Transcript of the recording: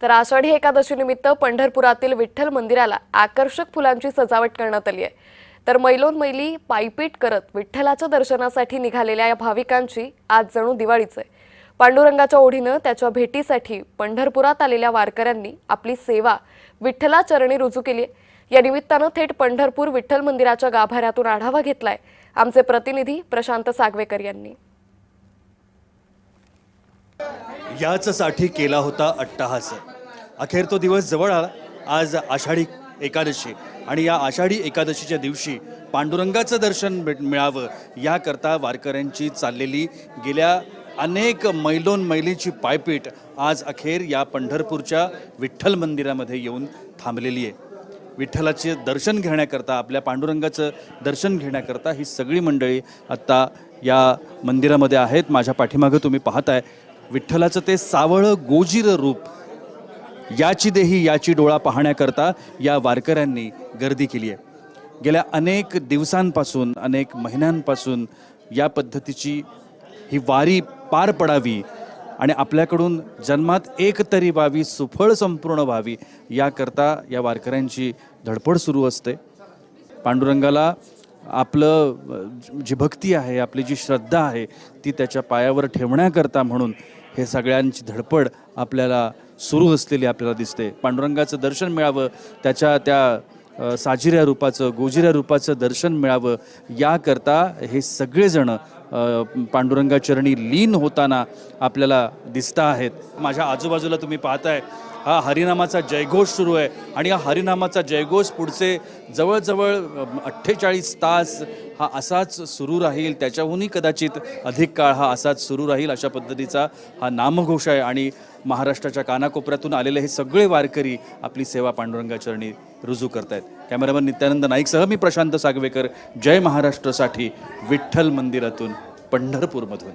तर आषाढी एकादशीनिमित्त पंढरपुरातील विठ्ठल मंदिराला आकर्षक फुलांची सजावट करण्यात आली आहे। तर मैलोन मैली पायपीट करत विठ्ठलाच्या दर्शनासाठी निघालेल्या या भाविकांची आज जणू दिवाळीच आहे। पांडुरंगाच्या ओढीनं त्याच्या भेटीसाठी पंढरपुरात आलेल्या वारकऱ्यांनी आपली सेवा विठ्ठलाचरणी रुजू केली आहे। या निमित्तानं थेट पंढरपूर विठ्ठल मंदिराच्या गाभाऱ्यातून आढावा घेतलाय आमचे प्रतिनिधी प्रशांत सागवेकर यांनी। याचसाठी केला होता अट्टहास। अखेर तो दिवस जवळ आला। आज आषाढी एकादशी आणि या आषाढी एकादशीच्या दिवशी पांडुरंगाचं दर्शन मिळावं याकरता वारकऱ्यांची चाललेली गेल्या अनेक मैलोन मैलीची पायपीट आज अखेर या पंढरपूरच्या विठ्ठल मंदिरामध्ये येऊन थांबलेली आहे। विठ्ठलाचे दर्शन घेण्याकरता, आपल्या पांडुरंगाचं दर्शन घेण्याकरता ही सगळी मंडळी आत्ता या मंदिरामध्ये आहेत। माझ्या पाठीमागं तुम्ही पाहताय विठ्ठलाचं ते सावळं गोजीर रूप, याची देही याची डोळा पाहण्याकरता या वारकऱ्यांनी गर्दी केली आहे। गेल्या अनेक दिवसांपासून, अनेक महिन्यांपासून या पद्धतीची ही वारी पार पडावी आणि आपल्याकडून जन्मात एक तरी व्हावी, सुफळ संपूर्ण व्हावी याकरता या वारकऱ्यांची धडपड सुरू असते। पांडुरंगाला आपलं जी भक्ती आहे, आपली जी श्रद्धा आहे ती त्याच्या पायावर ठेवण्याकरता म्हणून हे सगळ्यांची धडपड आपल्याला सुरू असलेली आपल्याला दिसते। पांडुरंगाचं दर्शन मिळावं, त्याच्या त्या साजिऱ्या रूपाचं, गोजिऱ्या रूपाचं दर्शन मिळावं याकरता हे सगळेजण पांडुरंगाचरणी लीन होताना आपल्याला दिसत आहेत। माझ्या आजूबाजूला तुम्ही पाहताय हा हरिनामाचा जयघोष सुरू आहे आणि या हरिनामाचा जयघोष पुढचे जवळजवळ 48 तास हा असाच सुरू राहील, त्याच्याहूनही कदाचित अधिक काळ हा असाच सुरू राहील अशा पद्धतीचा हा नामघोष आहे। आणि महाराष्ट्राच्या कानाकोपऱ्यातून आलेले हे सगळे वारकरी आपली सेवा पांडुरंगाचरणी रुजू करतायत। कॅमेरामन नित्यानंद नाईकसह मी प्रशांत सागवेकर, जय महाराष्ट्रसाठी विठ्ठल मंदिरातून पंढरपूरमधून।